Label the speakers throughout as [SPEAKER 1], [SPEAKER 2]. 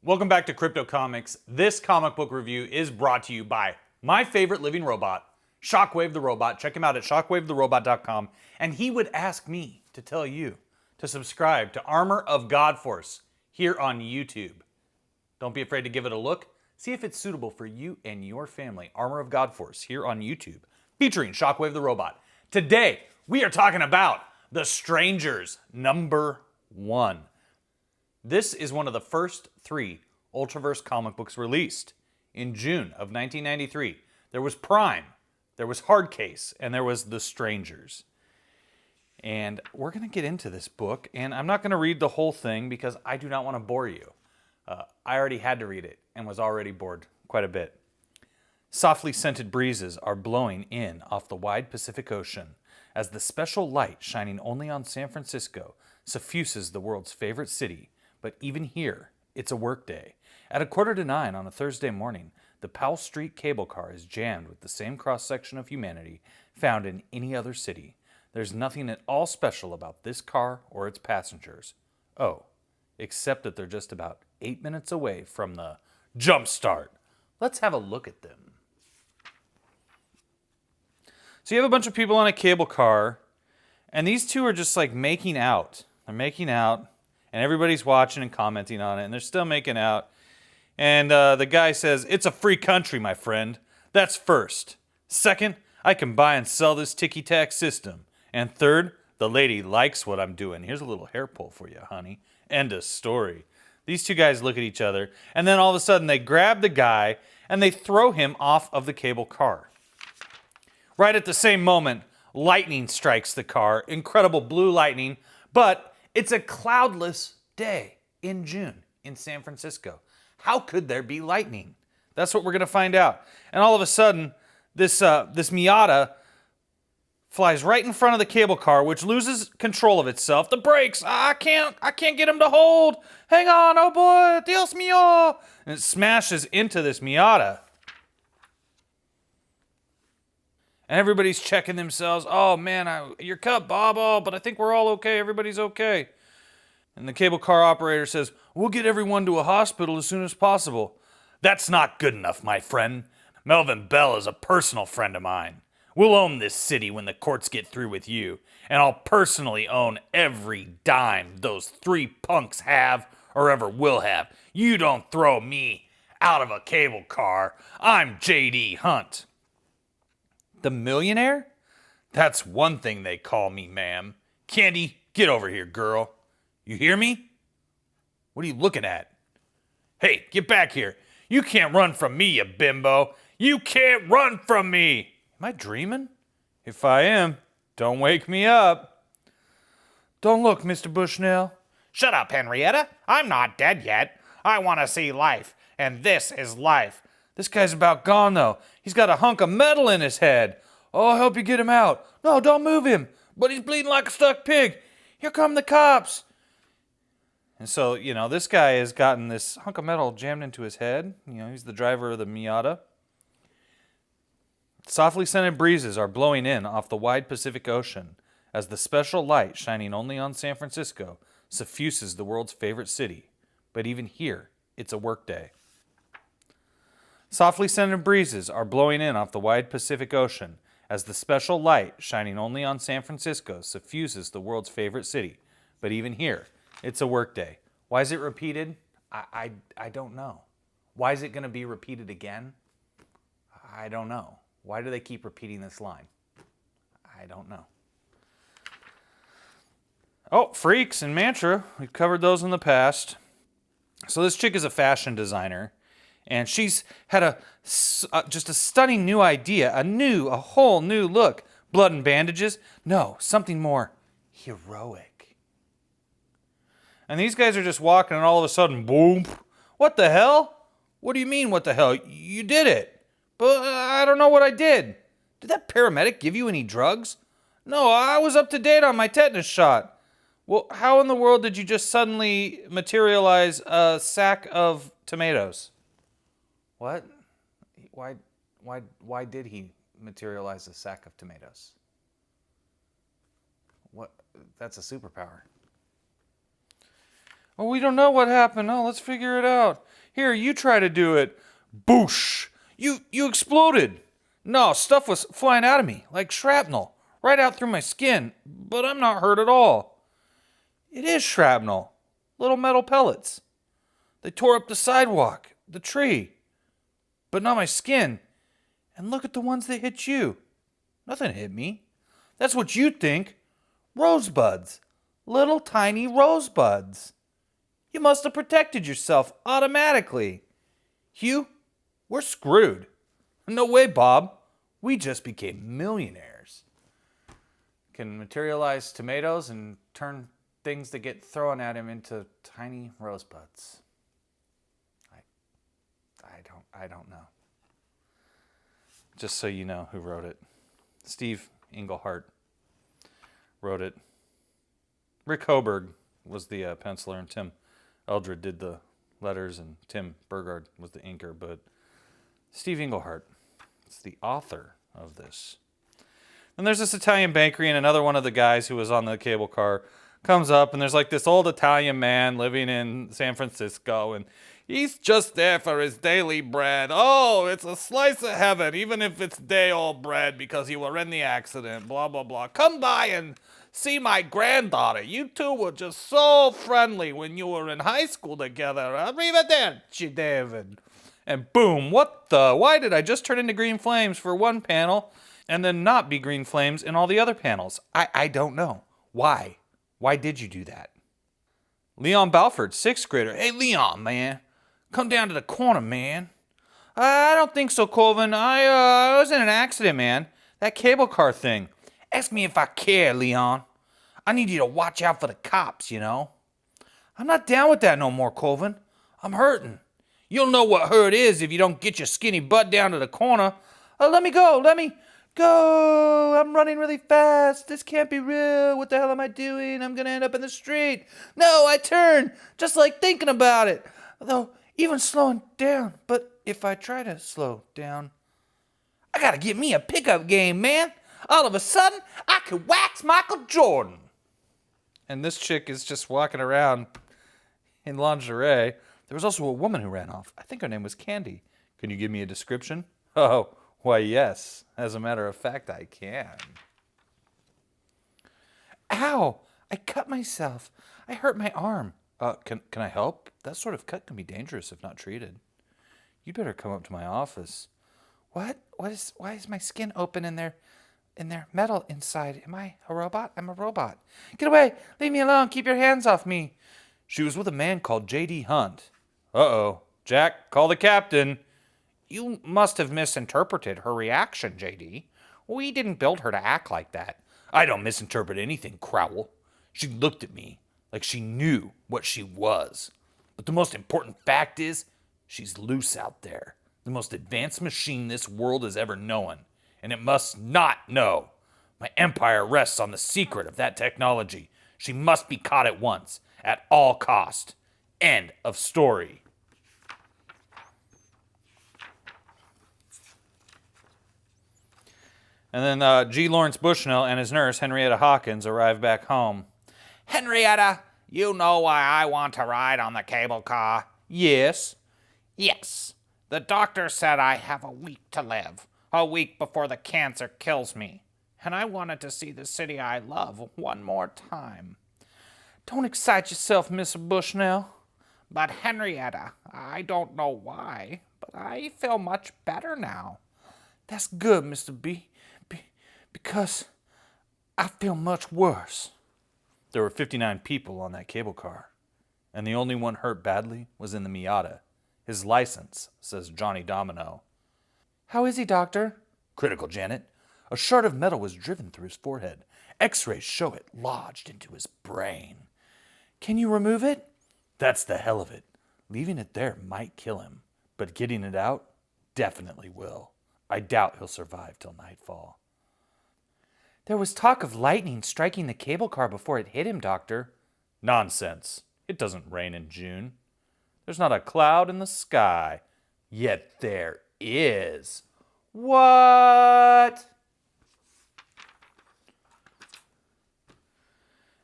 [SPEAKER 1] Welcome back to Crypto Comics. This comic book review is brought to you by my favorite living robot, Shockwave the Robot. Check him out at shockwavetherobot.com. And he would ask me to tell you to subscribe to Armor of God Force here on YouTube. Don't be afraid to give it a look. See if it's suitable for you and your family. Armor of God Force here on YouTube, featuring Shockwave the Robot. Today, we are talking about The Strangers, #1. This is one of the first 3 Ultraverse comic books released. In June of 1993, there was Prime, there was Hardcase, and there was The Strangers. And we're going to get into this book, and I'm not going to read the whole thing because I do not want to bore you. I already had to read it and was already bored quite a bit. Softly scented breezes are blowing in off the wide Pacific Ocean as the special light shining only on San Francisco suffuses the world's favorite city. But even here, it's a workday. At 8:45 on a Thursday morning, the Powell Street cable car is jammed with the same cross-section of humanity found in any other city. There's nothing at all special about this car or its passengers. Oh, except that they're just about 8 minutes away from the jump start. Let's have a look at them. So you have a bunch of people on a cable car, and these two are just like making out. They're making out. And everybody's watching and commenting on it, and they're still making out. And the guy says, "It's a free country, my friend. That's first. Second, I can buy and sell this ticky-tack system. And third, the lady likes what I'm doing. Here's a little hair pull for you, honey. End of story." These two guys look at each other, and then all of a sudden they grab the guy, and they throw him off of the cable car. Right at the same moment, lightning strikes the car. Incredible blue lightning, but it's a cloudless day in June in San Francisco. How could there be lightning? That's what we're going to find out. And all of a sudden, this Miata flies right in front of the cable car, which loses control of itself. The brakes, I can't get him to hold. Hang on, oh boy, Dios mío. And it smashes into this Miata. And everybody's checking themselves. "Oh, man, you're cut, Bob. Oh, but I think we're all okay. Everybody's okay." And the cable car operator says, "We'll get everyone to a hospital as soon as possible." "That's not good enough, my friend. Melvin Bell is a personal friend of mine. We'll own this city when the courts get through with you. And I'll personally own every dime those 3 punks have or ever will have. You don't throw me out of a cable car. I'm J.D. Hunt." "The millionaire?" "That's one thing they call me, ma'am. Candy, get over here, girl. You hear me? What are you looking at? Hey, get back here. You can't run from me, you bimbo. You can't run from me." Am I dreaming? If I am, don't wake me up. "Don't look, Mr. Bushnell."
[SPEAKER 2] "Shut up, Henrietta. I'm not dead yet. I want to see life, and this is life."
[SPEAKER 1] "This guy's about gone, though. He's got a hunk of metal in his head. Oh, I'll help you get him out." "No, don't move him." "But he's bleeding like a stuck pig." "Here come the cops." And so, this guy has gotten this hunk of metal jammed into his head. He's the driver of the Miata. Softly scented breezes are blowing in off the wide Pacific Ocean as the special light shining only on San Francisco suffuses the world's favorite city. But even here, it's a workday. Softly scented breezes are blowing in off the wide Pacific Ocean as the special light shining only on San Francisco suffuses the world's favorite city. But even here, it's a workday. Why is it repeated? I don't know. Why is it going to be repeated again? I don't know. Why do they keep repeating this line? I don't know. Oh, freaks and mantra. We've covered those in the past. So this chick is a fashion designer. And she's had just a stunning new idea, a whole new look. Blood and bandages? No, something more heroic. And these guys are just walking and all of a sudden, boom. What the hell? What do you mean, what the hell? You did it. But I don't know what I did. Did that paramedic give you any drugs? No, I was up to date on my tetanus shot. Well, how in the world did you just suddenly materialize a sack of tomatoes? What? Why did he materialize a sack of tomatoes? What? That's a superpower. Oh, we don't know what happened. Oh, let's figure it out. Here, you try to do it. Boosh! You exploded. No, stuff was flying out of me like shrapnel, right out through my skin, but I'm not hurt at all. It is shrapnel. Little metal pellets. They tore up the sidewalk, the tree, but not my skin. And look at the ones that hit you. Nothing hit me. That's what you think. Rosebuds. Little tiny rosebuds. You must have protected yourself automatically. Hugh, we're screwed. No way, Bob. We just became millionaires. Can materialize tomatoes and turn things that get thrown at him into tiny rosebuds. I don't know. Just so you know who wrote it. Steve Englehart wrote it. Rick Hoberg was the penciler, and Tim Eldred did the letters, and Tim Burgard was the inker, but Steve Englehart is the author of this. And there's this Italian bakery, and another one of the guys who was on the cable car comes up, and there's like this old Italian man living in San Francisco, and he's just there for his daily bread. Oh, it's a slice of heaven, even if it's day-old bread because you were in the accident, blah, blah, blah. Come by and see my granddaughter. You two were just so friendly when you were in high school together. Arrivederci, David. And boom, what the? Why did I just turn into green flames for one panel and then not be green flames in all the other panels? I don't know. Why? Why did you do that? Leon Balford, 6th grader. Hey, Leon, man. Come down to the corner, man. I don't think so, Colvin. I was in an accident, man. That cable car thing. Ask me if I care, Leon. I need you to watch out for the cops, you know. I'm not down with that no more, Colvin. I'm hurting. You'll know what hurt is if you don't get your skinny butt down to the corner. Let me go. Let me go. I'm running really fast. This can't be real. What the hell am I doing? I'm going to end up in the street. No, I turn. Just like thinking about it. Though, even slowing down. But if I try to slow down, I got to get me a pickup game, man. All of a sudden, I could wax Michael Jordan. And this chick is just walking around in lingerie. There was also a woman who ran off. I think her name was Candy. Can you give me a description? Oh, why, yes. As a matter of fact, I can. Ow! I cut myself. I hurt my arm. Can I help? That sort of cut can be dangerous if not treated. You'd better come up to my office. What? Why is my skin open in there metal inside? Am I a robot? I'm a robot. Get away! Leave me alone! Keep your hands off me! She was with a man called J.D. Hunt. Uh-oh. Jack, call the captain.
[SPEAKER 2] You must have misinterpreted her reaction, J.D. We didn't build her to act like that.
[SPEAKER 1] I don't misinterpret anything, Crowell. She looked at me like she knew what she was. But the most important fact is, she's loose out there. The most advanced machine this world has ever known. And it must not know. My empire rests on the secret of that technology. She must be caught at once, at all cost. End of story. And then G. Lawrence Bushnell and his nurse, Henrietta Hawkins, arrive back home.
[SPEAKER 2] Henrietta, you know why I want to ride on the cable car?
[SPEAKER 1] Yes.
[SPEAKER 2] Yes. The doctor said I have a week to live. A week before the cancer kills me. And I wanted to see the city I love one more time.
[SPEAKER 1] Don't excite yourself, Miss Bushnell.
[SPEAKER 2] But Henrietta, I don't know why, but I feel much better now.
[SPEAKER 1] That's good, Mr. B. Because I feel much worse. There were 59 people on that cable car, and the only one hurt badly was in the Miata. His license says Johnny Domino. How is he, Doctor? Critical, Janet. A shard of metal was driven through his forehead. X-rays show it lodged into his brain. Can you remove it? That's the hell of it. Leaving it there might kill him, but getting it out definitely will. I doubt he'll survive till nightfall. There was talk of lightning striking the cable car before it hit him, Doctor. Nonsense. It doesn't rain in June. There's not a cloud in the sky. Yet there is. What?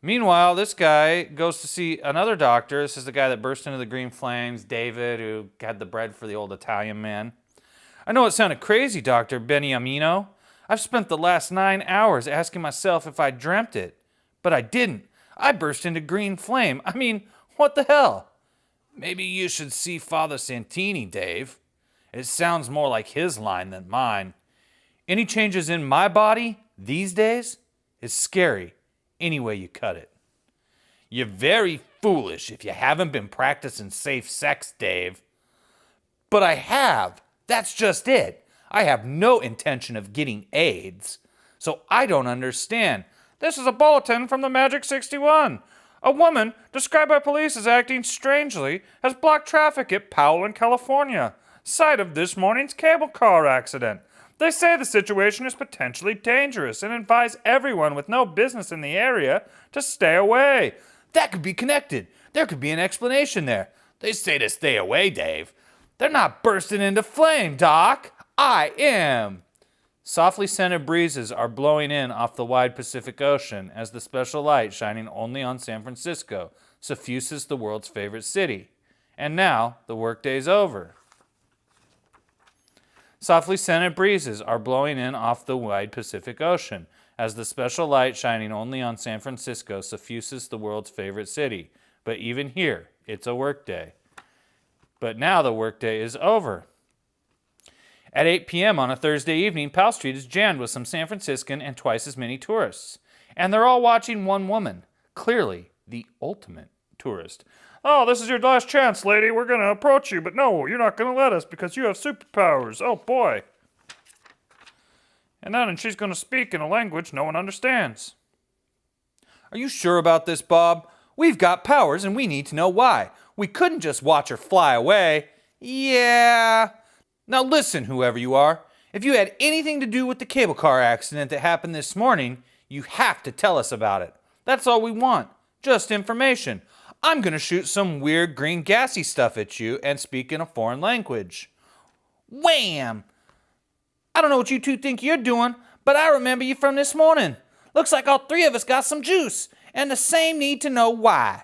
[SPEAKER 1] Meanwhile, this guy goes to see another doctor. This is the guy that burst into the green flames, David, who had the bread for the old Italian man. I know it sounded crazy, Dr. Beniamino. I've spent the last 9 hours asking myself if I dreamt it. But I didn't. I burst into green flame. I mean, what the hell? Maybe you should see Father Santini, Dave. It sounds more like his line than mine. Any changes in my body these days is scary any way you cut it. You're very foolish if you haven't been practicing safe sex, Dave. But I have. That's just it. I have no intention of getting AIDS. So I don't understand. This is a bulletin from the Magic 61. A woman, described by police as acting strangely, has blocked traffic at Powell in California, site of this morning's cable car accident. They say the situation is potentially dangerous and advise everyone with no business in the area to stay away. That could be connected. There could be an explanation there. They say to stay away, Dave. They're not bursting into flame, Doc. I am. Softly scented breezes are blowing in off the wide Pacific Ocean as the special light shining only on San Francisco suffuses the world's favorite city. And now the workday's over. Softly scented breezes are blowing in off the wide Pacific Ocean as the special light shining only on San Francisco suffuses the world's favorite city. But even here, it's a workday. But now the workday is over. At 8 p.m. on a Thursday evening, Powell Street is jammed with some San Franciscan and twice as many tourists. And they're all watching one woman, clearly the ultimate tourist. Oh, this is your last chance, lady. We're going to approach you, but no, you're not going to let us because you have superpowers. Oh, boy. And then she's going to speak in a language no one understands. Are you sure about this, Bob? We've got powers and we need to know why. We couldn't just watch her fly away. Yeah. Now listen, whoever you are. If you had anything to do with the cable car accident that happened this morning, you have to tell us about it. That's all we want. Just information. I'm going to shoot some weird green gassy stuff at you and speak in a foreign language. Wham! I don't know what you two think you're doing, but I remember you from this morning. Looks like all three of us got some juice, and the same need to know why.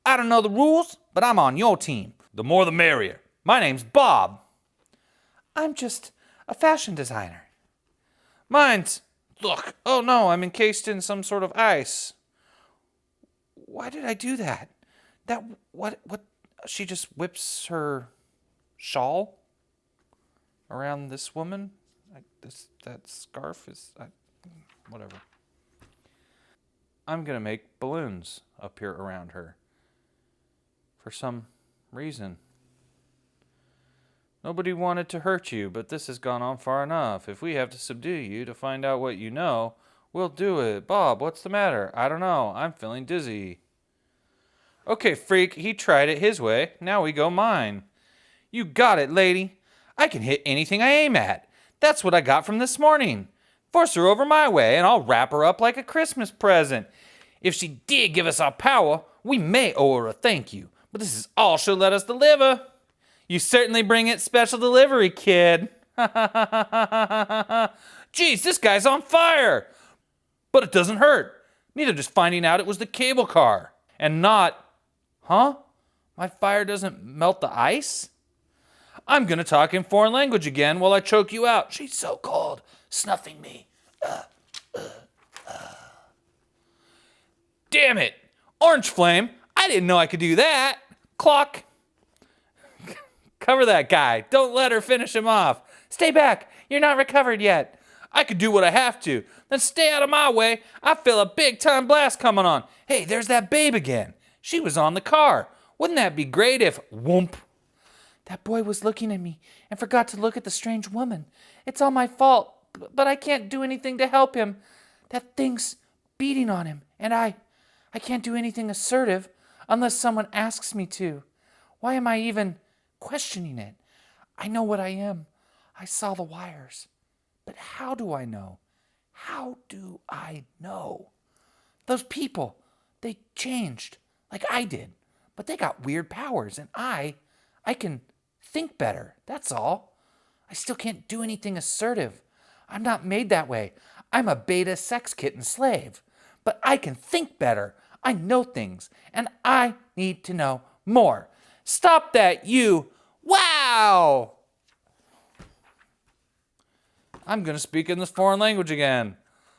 [SPEAKER 1] I don't know the rules, but I'm on your team. The more the merrier. My name's Bob. I'm just a fashion designer. Mine's... Look, oh no, I'm encased in some sort of ice. Why did I do that? What, she just whips her shawl around this woman? That scarf is... whatever. I'm gonna make balloons appear around her. For some reason. Nobody wanted to hurt you, but this has gone on far enough. If we have to subdue you to find out what you know, we'll do it. Bob, what's the matter? I don't know. I'm feeling dizzy. Okay, freak, he tried it his way. Now we go mine. You got it, lady. I can hit anything I aim at. That's what I got from this morning. Force her over my way, and I'll wrap her up like a Christmas present. If she did give us our power, we may owe her a thank you. But this is all she'll let us deliver. You certainly bring it special delivery, kid. Geez, this guy's on fire. But it doesn't hurt. Neither does finding out it was the cable car. And not... Huh? My fire doesn't melt the ice? I'm gonna talk in foreign language again while I choke you out. She's so cold, snuffing me. Damn it! Orange flame! I didn't know I could do that. Clock. Cover that guy. Don't let her finish him off. Stay back. You're not recovered yet. I could do what I have to. Then stay out of my way. I feel a big-time blast coming on. Hey, there's that babe again. She was on the car. Wouldn't that be great if... Whoomp. That boy was looking at me and forgot to look at the strange woman. It's all my fault, but I can't do anything to help him. That thing's beating on him, and I can't do anything assertive unless someone asks me to. Why am I even questioning it? I know what I am. I saw the wires. But how do I know? How do I know? Those people, they changed like I did, but they got weird powers, and I can think better, that's all. I still can't do anything assertive. I'm not made that way. I'm a beta sex kitten slave, but I can think better.
[SPEAKER 2] I know things, and I need to know more. Stop that, you! Wow! I'm gonna speak in this foreign language again.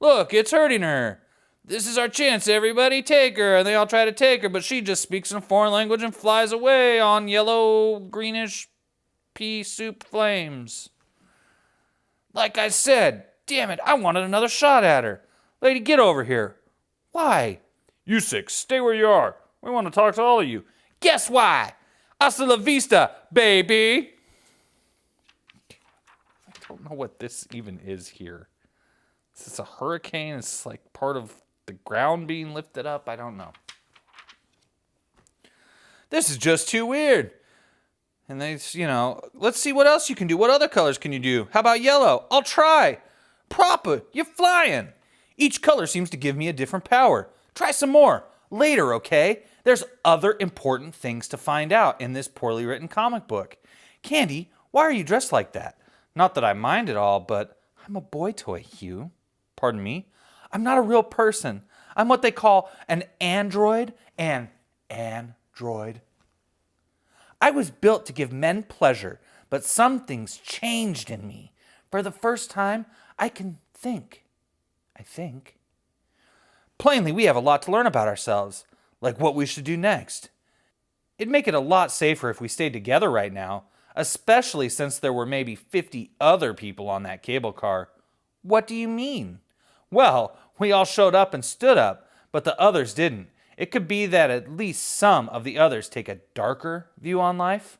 [SPEAKER 2] Look, it's hurting her. This is our chance, everybody. Take her. And they all try to take her, but she just speaks in a foreign language and flies away on yellow, greenish pea soup flames. Like I said, damn it, I wanted another shot at her. Lady, get over here. Why? You six, stay where you are. We want to talk to all of you. Guess why? Hasta la vista, baby. I don't know what this even is here. Is this a hurricane? Is this like part of the ground being lifted up? I don't know. This is just too weird. And they, let's see what else you can do. What other colors can you do? How about yellow? I'll try. Proper, you're flying. Each color seems to give me a different power. Try some more. Later, okay? There's other important things to find out in this poorly written comic book. Candy, why are you dressed like that? Not that I mind at all, but I'm a boy toy, Hugh. Pardon me? I'm not a real person. I'm what they call an android. An android. I was built to give men pleasure, but some things changed in me. For the first time, I can think. I think. Plainly, we have a lot to learn about ourselves, like what we should do next. It'd make it a lot safer if we stayed together right now, especially since there were maybe 50 other people on that cable car. What do you mean? Well, we all showed up and stood up, but the others didn't. It could be that at least some of the others take a darker view on life.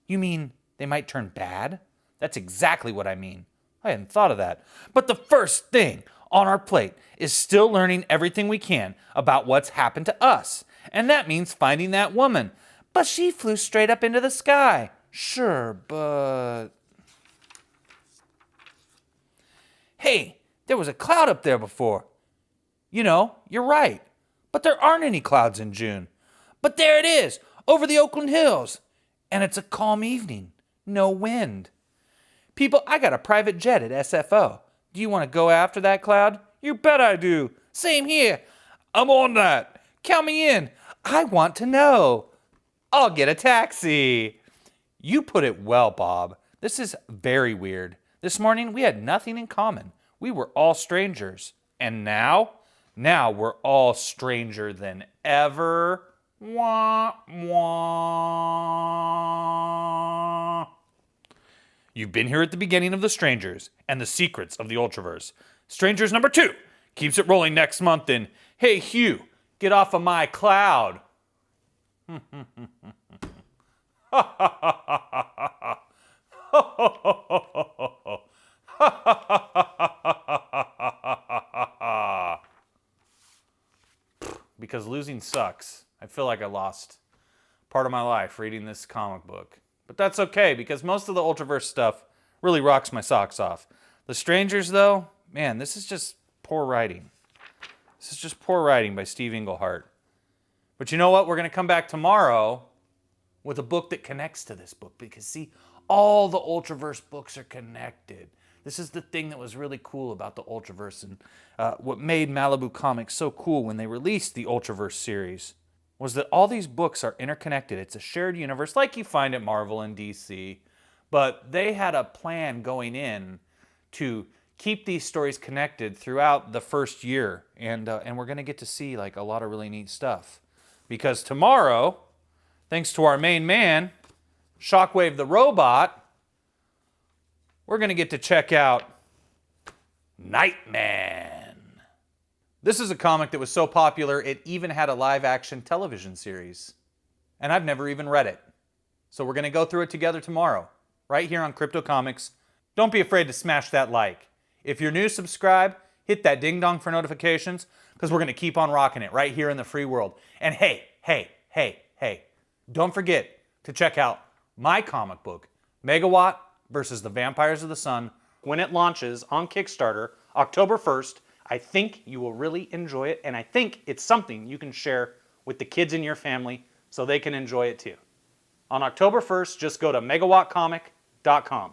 [SPEAKER 2] You mean they might turn bad? That's exactly what I mean. I hadn't thought of that. But the first thing on our plate is still learning everything we can about what's happened to us. And that means finding that woman. But she flew straight up into the sky. Sure, but... Hey, there was a cloud up there before. You're right. But there aren't any clouds in June. But there it is, over the Oakland Hills. And it's a calm evening. No wind. People, I got a private jet at SFO. Do you want to go after that cloud? You bet I do. Same here. I'm on that. Count me in. I want to know. I'll get a taxi. You put it well, Bob. This is very weird. This morning, we had nothing in common. We were all strangers. And now? Now we're all stranger than ever. Wah, wah. You've been here at the beginning of The Strangers and the Secrets of the Ultraverse. Strangers number 2 keeps it rolling next month in Hey Hugh, get off of my cloud. Because losing sucks. I feel like I lost part of my life reading this comic book. But that's okay, because most of the Ultraverse stuff really rocks my socks off. The Strangers, though, man, this is just poor writing. This is just poor writing by Steve Englehart. But you know what? We're going to come back tomorrow with a book that connects to this book. Because, see, all the Ultraverse books are connected. This is the thing that was really cool about the Ultraverse, and what made Malibu Comics so cool when they released the Ultraverse series was that all these books are interconnected. It's a shared universe like you find at Marvel and DC, but they had a plan going in to keep these stories connected throughout the first year, and we're going to get to see like a lot of really neat stuff. Because tomorrow, thanks to our main man, Shockwave the Robot, we're going to get to check out Nightman. This is a comic that was so popular, it even had a live-action television series. And I've never even read it. So we're going to go through it together tomorrow, right here on Crypto Comics. Don't be afraid to smash that like. If you're new, subscribe, hit that ding-dong for notifications, because we're going to keep on rocking it right here in the free world. And hey, don't forget to check out my comic book, Megawatt versus the Vampires of the Sun, when it launches on Kickstarter, October 1st. I think you will really enjoy it, and I think it's something you can share with the kids in your family so they can enjoy it too. On October 1st, just go to megawattcomic.com.